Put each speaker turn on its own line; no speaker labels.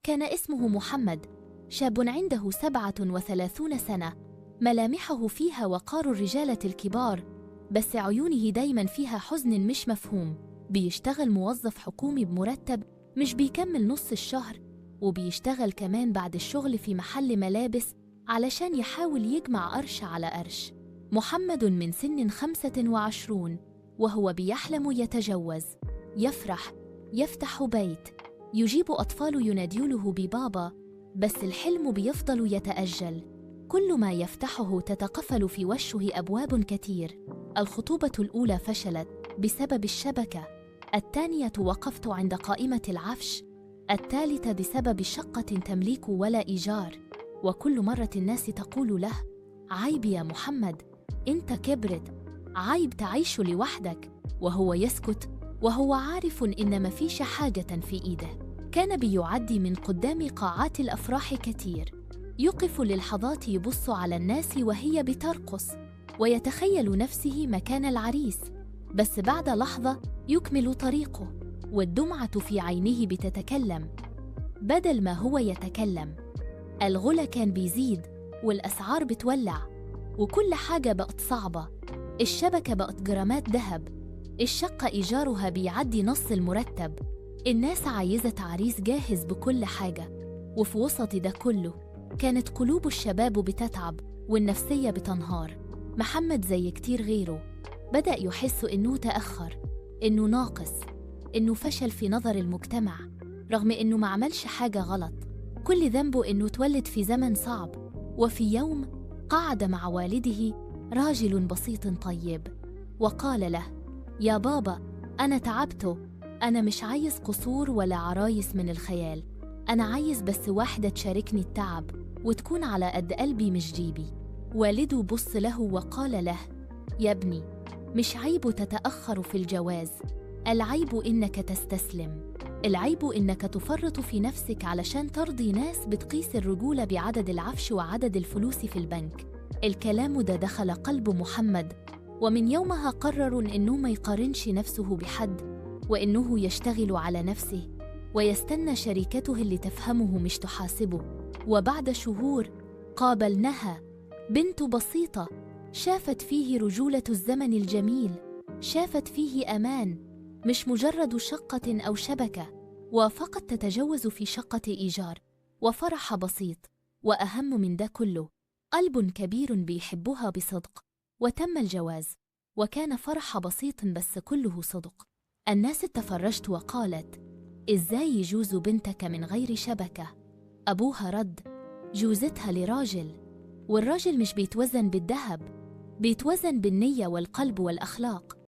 كان اسمه محمد، شاب عنده 37 سنة، ملامحه فيها وقار الرجالة الكبار، بس عيونه دايماً فيها حزن مش مفهوم. بيشتغل موظف حكومي بمرتب مش بيكمل نص الشهر، وبيشتغل كمان بعد الشغل في محل ملابس علشان يحاول يجمع قرش على قرش. محمد من سن 25 وهو بيحلم يتجوز، يفرح، يفتح بيت، يجيب أطفاله يناديونه ببابا، بس الحلم بيفضل يتأجل. كل ما يفتحه تتقفل في وشه أبواب كتير. الخطوبة الأولى فشلت بسبب الشبكة، الثانية وقفت عند قائمة العفش، الثالثة بسبب شقة تمليك ولا إيجار. وكل مرة الناس تقول له: عيب يا محمد، أنت كبرت، عيب تعيش لوحدك. وهو يسكت وهو عارف إن مفيش حاجة في إيده. كان بيعدي من قدام قاعات الأفراح كتير، يقف للحظات يبص على الناس وهي بترقص، ويتخيل نفسه مكان العريس، بس بعد لحظة يكمل طريقه والدمعة في عينه بتتكلم بدل ما هو يتكلم. الغلا كان بيزيد والأسعار بتولع، وكل حاجة بقت صعبة. الشبكة بقت جرامات ذهب، الشقة إيجارها بيعدي نص المرتب، الناس عايزة عريس جاهز بكل حاجة. وفي وسط ده كله كانت قلوب الشباب بتتعب والنفسية بتنهار. محمد زي كتير غيره بدأ يحس إنه تأخر، إنه ناقص، إنه فشل في نظر المجتمع، رغم إنه ما عملش حاجة غلط. كل ذنبه إنه تولد في زمن صعب. وفي يوم قعد مع والده راجل بسيط طيب وقال له: يا بابا، أنا تعبت، أنا مش عايز قصور ولا عرايس من الخيال، أنا عايز بس واحدة تشاركني التعب وتكون على قد قلبي مش جيبي. والده بص له وقال له: يا ابني، مش عيب تتأخر في الجواز، العيب إنك تستسلم، العيب إنك تفرط في نفسك علشان ترضي ناس بتقيس الرجولة بعدد العفش وعدد الفلوس في البنك. الكلام ده دخل قلب محمد، ومن يومها قرر إنه ما يقارنش نفسه بحد، وإنه يشتغل على نفسه ويستنى شريكته اللي تفهمه مش تحاسبه. وبعد شهور قابلناها بنت بسيطة شافت فيه رجولة الزمن الجميل، شافت فيه أمان، مش مجرد شقة أو شبكة. وفقط تتجوز في شقة إيجار، وفرح بسيط، وأهم من ده كله قلب كبير بيحبها بصدق. وتم الجواز، وكان فرح بسيط بس كله صدق. الناس تفرجت وقالت: إزاي يجوز بنتك من غير شبكة؟ أبوها رد: جوزتها لراجل، والراجل مش بيتوزن بالذهب، بيتوزن بالنية والقلب والأخلاق.